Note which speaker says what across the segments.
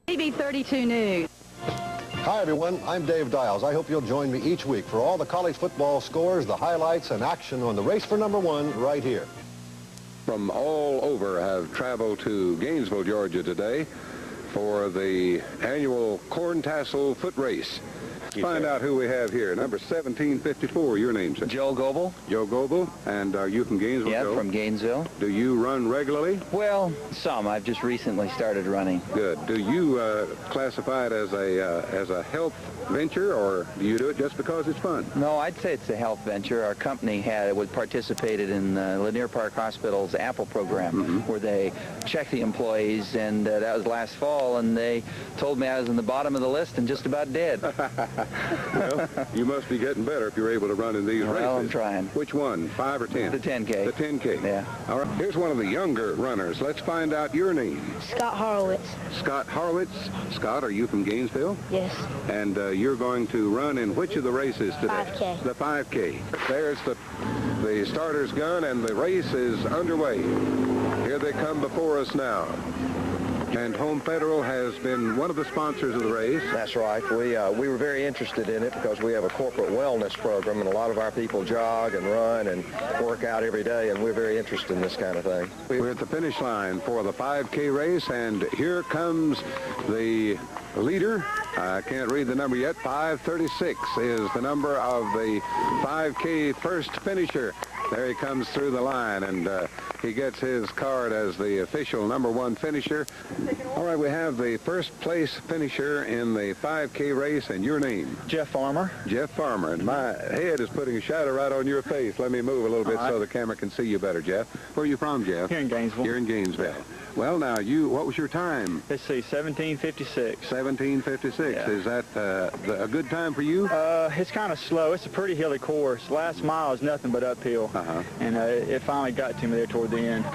Speaker 1: TV 32 News.
Speaker 2: Hi, everyone. I'm Dave Dials. I hope you'll join me each week for all the college football scores, the highlights, and action on the race for #1 right here.
Speaker 3: From all over have traveled to Gainesville, Georgia today for the annual Corn Tassel foot race. Let's find out who we have here. Number 1754, your name, sir?
Speaker 4: Joe Goebel.
Speaker 3: Joe Goebel. And are you from Gainesville,
Speaker 4: Yeah,
Speaker 3: Joe?
Speaker 4: from Gainesville.
Speaker 3: Do you run regularly?
Speaker 4: Well, some. I've just recently started running.
Speaker 3: Good. Do you classify it as a health venture, or do you do it just because it's fun?
Speaker 4: No, I'd say it's a health venture. Our company participated in Lanier Park Hospital's Apple program, where they check the employees, and that was last fall, and they told me I was in the bottom of the list and just about dead.
Speaker 3: Well, you must be getting better if you're able to run in these races.
Speaker 4: Well, I'm trying.
Speaker 3: Which one, 5 or 10?
Speaker 4: The 10K.
Speaker 3: The 10K.
Speaker 4: Yeah.
Speaker 3: All right. Here's one of the younger runners. Let's find out your name.
Speaker 5: Scott Horowitz.
Speaker 3: Scott Horowitz. Scott, are you from Gainesville?
Speaker 5: Yes.
Speaker 3: And you're going to run in which of the races today?
Speaker 5: 5K.
Speaker 3: The 5K. There's the starter's gun, and the race is underway. Here they come before us now. And Home Federal has been one of the sponsors of the race.
Speaker 6: That's right. We were very interested in it because we have a corporate wellness program, and a lot of our people jog and run and work out every day, and we're very interested in this kind of thing.
Speaker 3: We're at the finish line for the 5K race, and here comes the leader. I can't read the number yet. 536 is the number of the 5K first finisher. There he comes through the line, and he gets his card as the official #1 finisher. All right, we have the first place finisher in the 5K race, and your name?
Speaker 7: Jeff Farmer.
Speaker 3: Jeff Farmer. And my head is putting a shadow right on your face. Let me move a little bit so the camera can see you better, Jeff. Where are you from, Jeff?
Speaker 7: Here in Gainesville.
Speaker 3: Here in Gainesville. Well, now, what was your time?
Speaker 7: Let's see, 17:56.
Speaker 3: 17:56.
Speaker 7: Yeah.
Speaker 3: Is that a good time for you?
Speaker 7: It's kind of slow. It's a pretty hilly course. Last mile is nothing but uphill. And it finally got to me there toward the end.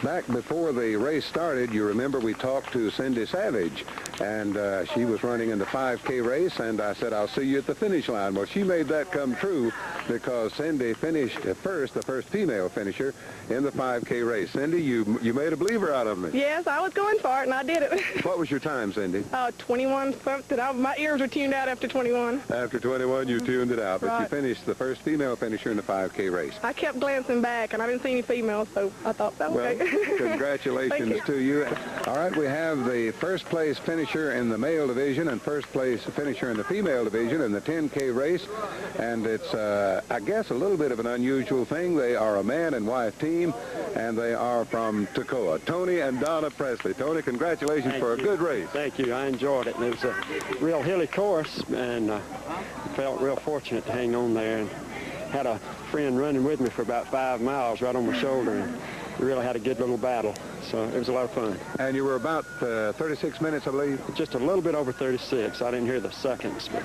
Speaker 3: Back before the race started, you remember we talked to Cindy Savage, and she was running in the 5K race, and I said, I'll see you at the finish line. Well, she made that come true because Cindy finished first, the first female finisher in the 5K race. Cindy, you made a believer out of me.
Speaker 8: Yes, I was going for it, and I did it.
Speaker 3: What was your time, Cindy?
Speaker 8: 21 something. My ears were tuned out after 21.
Speaker 3: After 21, you tuned it out, but
Speaker 8: Right.
Speaker 3: you finished the first female finisher in the 5K race.
Speaker 8: I kept glancing back, and I didn't see any females, so I thought, okay.
Speaker 3: Congratulations to you. All right, we have the first place finisher in the male division and first place finisher in the female division in the 10K race. And it's, I guess, a little bit of an unusual thing. They are a man and wife team, and they are from Toccoa. Tony and Donna Presley. Tony, congratulations for a good race.
Speaker 9: Thank you. I enjoyed it. And it was a real hilly course, and felt real fortunate to hang on there. And had a friend running with me for about 5 miles right on my shoulder. And we really had a good little battle, so it was a lot of fun.
Speaker 3: And you were about 36 minutes, I believe?
Speaker 9: Just a little bit over 36. I didn't hear the seconds, but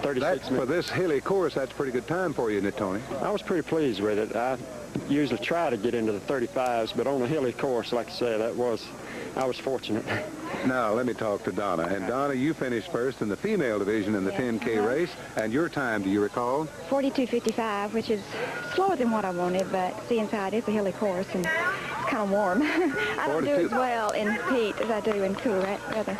Speaker 9: 36 minutes.
Speaker 3: For this hilly course, that's a pretty good time for you, isn't it, Tony?
Speaker 9: I was pretty pleased with it. I usually try to get into the 35s, but on a hilly course, like I said, I was fortunate.
Speaker 3: Now, let me talk to Donna. And Donna, you finished first in the female division in the 10K race. And your time, do you recall?
Speaker 5: 42:55, which is slower than what I wanted, but seeing inside, it's a hilly course, and it's kind of warm. I don't do as well in heat as I do in cool weather.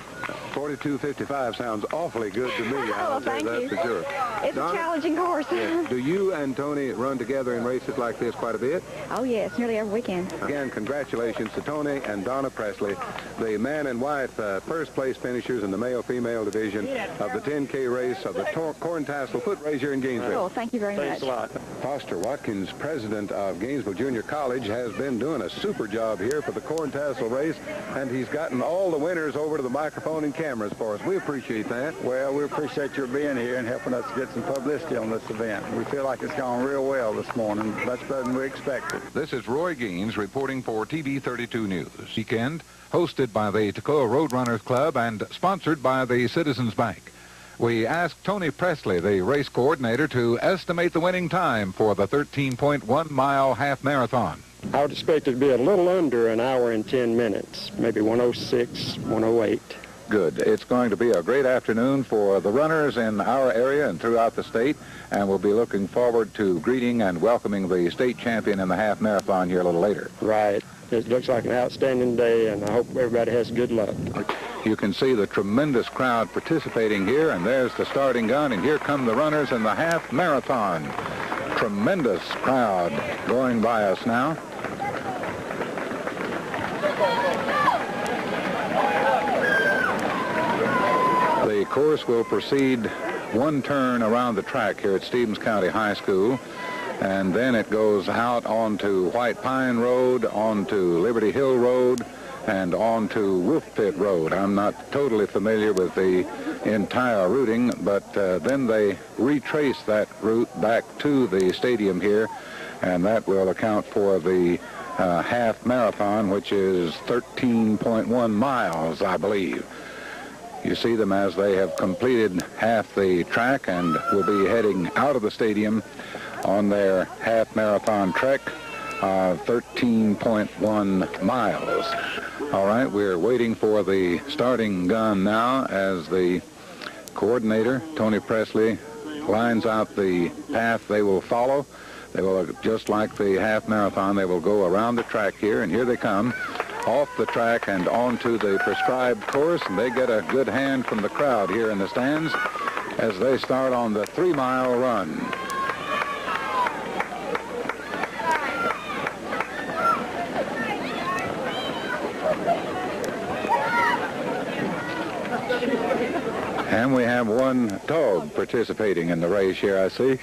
Speaker 3: 42:55 sounds awfully good to me.
Speaker 5: Oh, thank you.
Speaker 3: For sure.
Speaker 5: It's
Speaker 3: Donna,
Speaker 5: a challenging course.
Speaker 3: Yeah. Do you and Tony run together in races like this quite a bit?
Speaker 5: Oh, yes, nearly every weekend.
Speaker 3: Again, congratulations to Tony and Donna Presley, the man and wife first place finishers in the male-female division of the 10K race of the Corn Tassel foot race here in Gainesville.
Speaker 5: Oh, thank you very much.
Speaker 9: Thanks a lot.
Speaker 3: Foster Watkins, president of Gainesville Junior College, has been doing a super job here for the Corn Tassel race, and he's gotten all the winners over to the microphone and cameras for us. We appreciate that.
Speaker 7: Well, we appreciate your being here and helping us get some publicity on this event. We feel like it's gone real well this morning, much better than we expected.
Speaker 10: This is Roy Gaines reporting for TV 32 News. Weekend, hosted by the Toccoa Roadrunners Club and sponsored by the Citizens Bank. We asked Tony Presley, the race coordinator, to estimate the winning time for the 13.1-mile half-marathon.
Speaker 9: I would expect it to be a little under an hour and 10 minutes, maybe 106, 108.
Speaker 10: good. It's going to be a great afternoon for the runners in our area and throughout the state, and we'll be looking forward to greeting and welcoming the state champion in the half marathon here a little later.
Speaker 9: Right. It looks like an outstanding day, and I hope everybody has good luck.
Speaker 10: You can see the tremendous crowd participating here, and there's the starting gun, and here come the runners in the half marathon. Tremendous crowd going by us now. The course will proceed one turn around the track here at Stevens County High School, and then it goes out onto White Pine Road, onto Liberty Hill Road, and onto Wolf Pit Road. I'm not totally familiar with the entire routing, but then they retrace that route back to the stadium here, and that will account for the half marathon, which is 13.1 miles, I believe. You see them as they have completed half the track and will be heading out of the stadium on their half marathon trek, 13.1 miles. All right, we're waiting for the starting gun now as the coordinator, Tony Presley, lines out the path they will follow. They will, just like the half marathon, they will go around the track here, and here they come, off the track and onto the prescribed course, and they get a good hand from the crowd here in the stands as they start on the 3-mile run. And we have one dog participating in the race here, I see,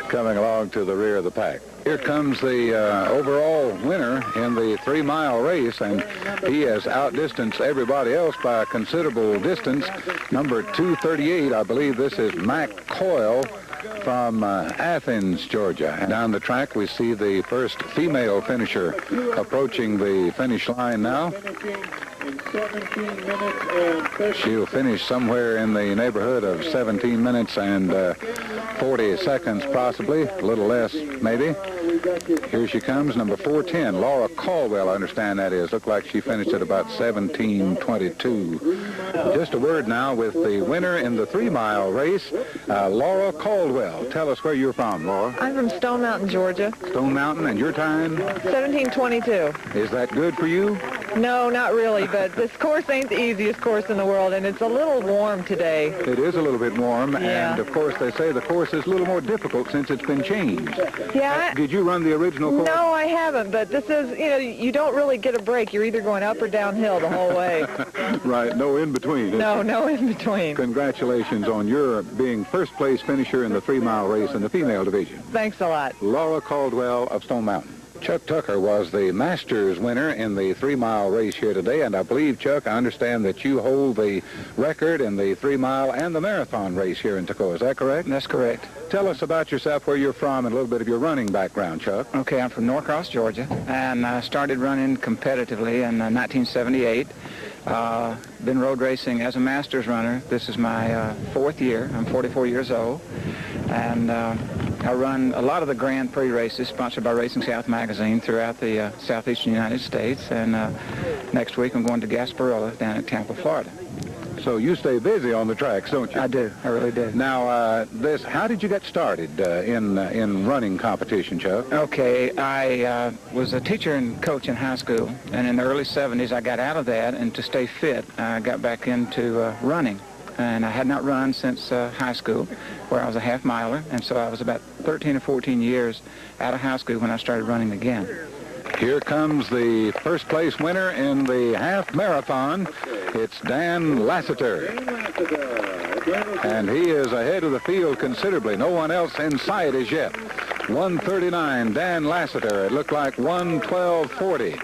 Speaker 10: coming along to the rear of the pack. Here comes the overall winner in the 3-mile race, and he has outdistanced everybody else by a considerable distance. Number 238, I believe this is Mac Coyle from Athens, Georgia. And down the track, we see the first female finisher approaching the finish line now. She'll finish somewhere in the neighborhood of 17 minutes and 40 seconds, possibly, a little less, maybe. Here she comes, number 410, Laura Caldwell, I understand that is. Looked like she finished at about 17:22. Just a word now with the winner in the 3-mile race, Laura Caldwell. Tell us where you're from, Laura.
Speaker 1: I'm from Stone Mountain, Georgia.
Speaker 10: Stone Mountain, and your time?
Speaker 1: 17:22.
Speaker 10: Is that good for you?
Speaker 1: No, not really, but this course ain't the easiest course in the world, and it's a little warm today.
Speaker 10: It is a little bit warm,
Speaker 1: yeah.
Speaker 10: And of course they say the course is a little more difficult since it's been changed.
Speaker 1: Yeah.
Speaker 10: Did you run the original course?
Speaker 1: No, I haven't, but this is, you know, you don't really get a break. You're either going up or downhill the whole way.
Speaker 10: Right, no in between.
Speaker 1: No in between.
Speaker 10: Congratulations on your being first place finisher in the 3-mile race in the female division.
Speaker 1: Thanks a lot.
Speaker 10: Laura Caldwell of Stone Mountain. Chuck Tucker was the Masters winner in the 3-mile race here today, and I believe, Chuck, I understand that you hold the record in the 3-mile and the marathon race here in Toccoa. Is that correct?
Speaker 11: That's correct.
Speaker 10: Tell us about yourself, where you're from, and a little bit of your running background, Chuck.
Speaker 11: Okay, I'm from Norcross, Georgia, and I started running competitively in 1978. Been road racing as a Masters runner. This is my 4th year. I'm 44 years old, and I run a lot of the Grand Prix races sponsored by Racing South magazine throughout the southeastern United States, and next week I'm going to Gasparilla down in Tampa, Florida.
Speaker 10: So you stay busy on the tracks, don't you?
Speaker 11: I do. I really do.
Speaker 10: Now, how did you get started in running competition, Chuck?
Speaker 11: Okay, I was a teacher and coach in high school, and in the early 70s I got out of that, and to stay fit, I got back into running. And I had not run since high school, where I was a half-miler, and so I was about 13 or 14 years out of high school when I started running again.
Speaker 10: Here comes the first place winner in the half marathon. It's Dan Lassiter. And he is ahead of the field considerably. No one else in sight as yet. 1:39, Dan Lassiter. It looked like 1:12:40.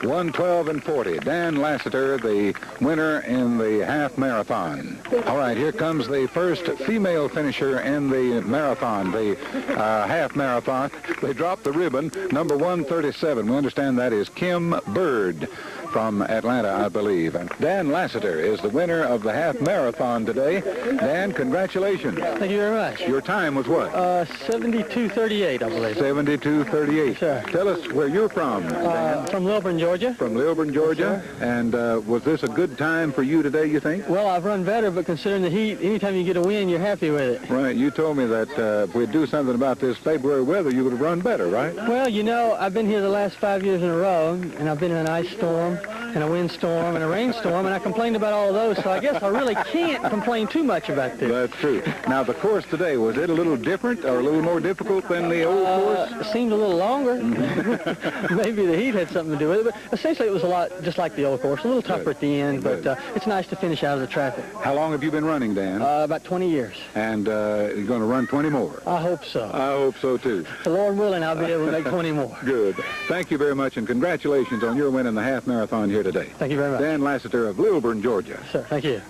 Speaker 10: 1:12 and 40. Dan Lassiter, the winner in the half marathon. All right, here comes the first female finisher in the marathon, the half marathon. They dropped the ribbon, number 137. We understand that is Kim Bird from Atlanta, I believe. And Dan Lassiter is the winner of the half marathon today. Dan, congratulations.
Speaker 12: Thank you very much.
Speaker 10: Your time was what?
Speaker 12: 72:38, I believe.
Speaker 10: 72:38.
Speaker 12: Sure.
Speaker 10: Tell us where you're from, Dan.
Speaker 12: From Lilburn, Georgia.
Speaker 10: From Lilburn, Georgia.
Speaker 12: Sure.
Speaker 10: And was this a good time for you today, you think?
Speaker 12: Well, I've run better, but considering the heat, anytime you get a win, you're happy with it.
Speaker 10: Right. You told me that if we'd do something about this February weather, you would have run better, right?
Speaker 12: Well, you know, I've been here the last 5 years in a row, and I've been in an ice storm, and a windstorm, and a rainstorm, and I complained about all of those, so I guess I really can't complain too much about this.
Speaker 10: That's true. Now, the course today, was it a little different or a little more difficult than the old course?
Speaker 12: It seemed a little longer. Maybe the heat had something to do with it, but essentially it was a lot just like the old course, a little tougher at the end, but it's nice to finish out of the traffic.
Speaker 10: How long have you been running, Dan?
Speaker 12: About 20 years.
Speaker 10: And you're going to run 20 more?
Speaker 12: I hope so.
Speaker 10: I hope so, too.
Speaker 12: The Lord willing, I'll be able to make 20 more.
Speaker 10: Good. Thank you very much, and congratulations on your win in the half marathon here today.
Speaker 12: Thank you very much.
Speaker 10: Dan Lassiter of Lilburn, Georgia.
Speaker 12: Sir, thank you.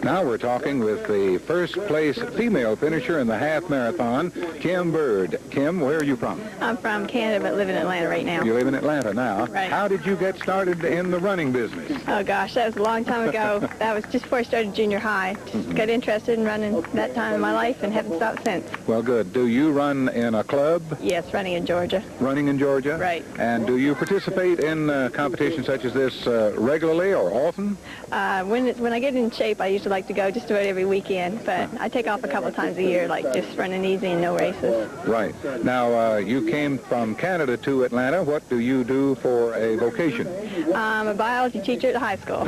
Speaker 10: Now we're talking with the first place female finisher in the half marathon, Kim Bird. Kim, where are you from?
Speaker 13: I'm from Canada, but live in Atlanta right now.
Speaker 10: You live in Atlanta now.
Speaker 13: Right.
Speaker 10: How did you get started in the running business?
Speaker 13: Oh gosh, that was a long time ago. That was just before I started junior high. Just got interested in running that time in my life and haven't stopped since.
Speaker 10: Well, good. Do you run in a club?
Speaker 13: Yes, running in Georgia.
Speaker 10: Running in Georgia?
Speaker 13: Right.
Speaker 10: And do you participate in competitions such as this regularly or often?
Speaker 13: When I get in shape, I usually like to go just about every weekend, but I take off a couple of times a year, like just running easy and no races.
Speaker 10: Right. Now, you came from Canada to Atlanta. What do you do for a vocation?
Speaker 13: I'm a biology teacher at the high school.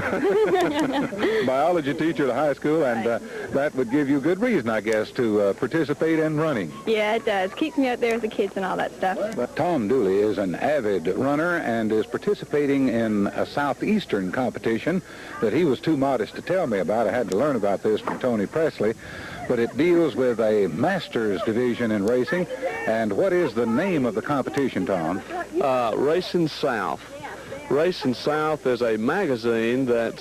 Speaker 10: Biology teacher at a high school, and that would give you good reason, I guess, to participate in running.
Speaker 13: Yeah, it does. Keeps me out there with the kids and all that stuff.
Speaker 10: But Tom Dooley is an avid runner and is participating in a southeastern competition that he was too modest to tell me about. I had to learn about this from Tony Presley, but it deals with a Masters division in racing. And what is the name of the competition, Tom?
Speaker 14: Racing South. Racing South is a magazine that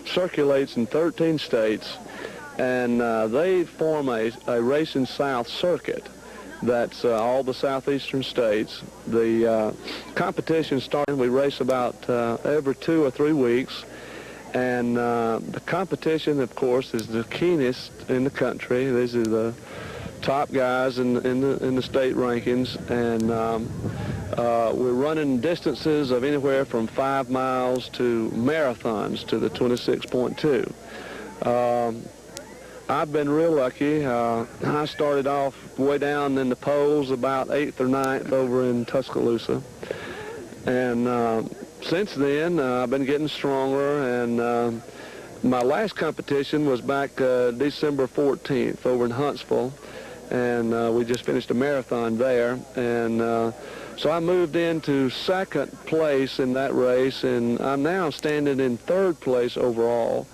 Speaker 14: circulates in 13 states, and they form a Racing South circuit. That's all the southeastern states. The competition started, we race about every 2 or 3 weeks. And the competition, of course, is the keenest in the country. These are the top guys in the state rankings, and we're running distances of anywhere from 5 miles to marathons to the 26.2. I've been real lucky. I started off way down in the polls, about 8th or 9th over in Tuscaloosa, and since then, I've been getting stronger, and my last competition was back December 14th over in Huntsville, and we just finished a marathon there, and so I moved into 2nd place in that race, and I'm now standing in 3rd place overall,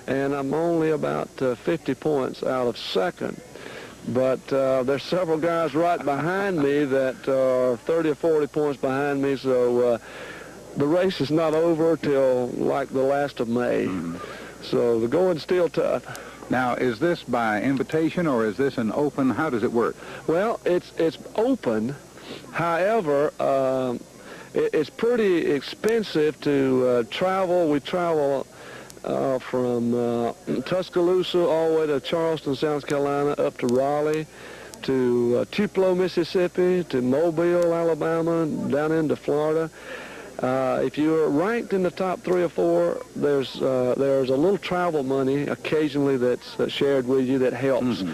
Speaker 14: and I'm only about 50 points out of 2nd. But there's several guys right behind me that are 30 or 40 points behind me, so the race is not over till like the last of May. So the going's still tough.
Speaker 10: Now, is this by invitation or is this an open? How does it work?
Speaker 14: Well, it's open. However, it's pretty expensive to travel. We travel from Tuscaloosa all the way to Charleston, South Carolina, up to Raleigh, to Tupelo, Mississippi, to Mobile, Alabama, down into Florida. If you're ranked in the top 3 or 4, there's a little travel money occasionally that's shared with you that helps.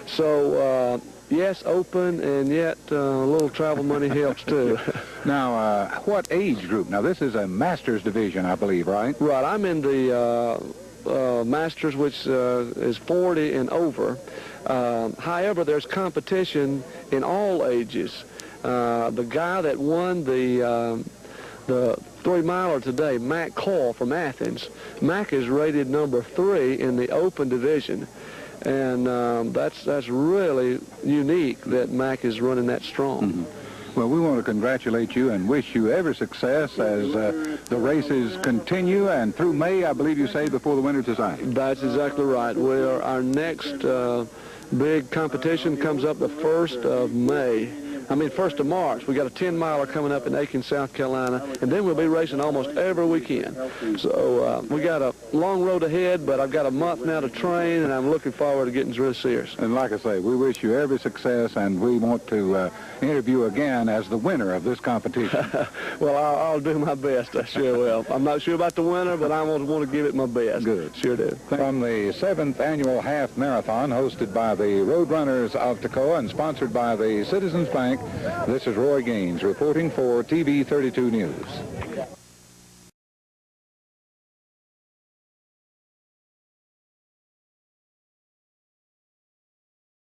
Speaker 14: So yes, open, and yet a little travel money helps too.
Speaker 10: Now, what age group? Now, this is a Masters division, I believe, right?
Speaker 14: Right. I'm in the Masters, which is 40 and over. However, there's competition in all ages. The guy that won the 3-miler today, Mac Cole from Athens. Mac is rated number 3 in the open division, and that's really unique that Mac is running that strong.
Speaker 10: Well, we want to congratulate you and wish you every success as the races continue, and through May, I believe you say, before the winter design.
Speaker 14: That's exactly right. Our next big competition comes up the 1st of May. 1st of March. We got a 10-miler coming up in Aiken, South Carolina, and then we'll be racing almost every weekend. So we got a long road ahead, but I've got a month now to train, and I'm looking forward to getting real serious.
Speaker 10: And like I say, we wish you every success, and we want to interview again as the winner of this competition.
Speaker 14: Well, I'll do my best. I sure will. I'm not sure about the winner, but I want to give it my best.
Speaker 10: Good.
Speaker 14: Sure do.
Speaker 10: From the 7th annual half marathon hosted by the Roadrunners of Toccoa and sponsored by the Citizens Bank, this is Roy Gaines reporting for TV 32 News.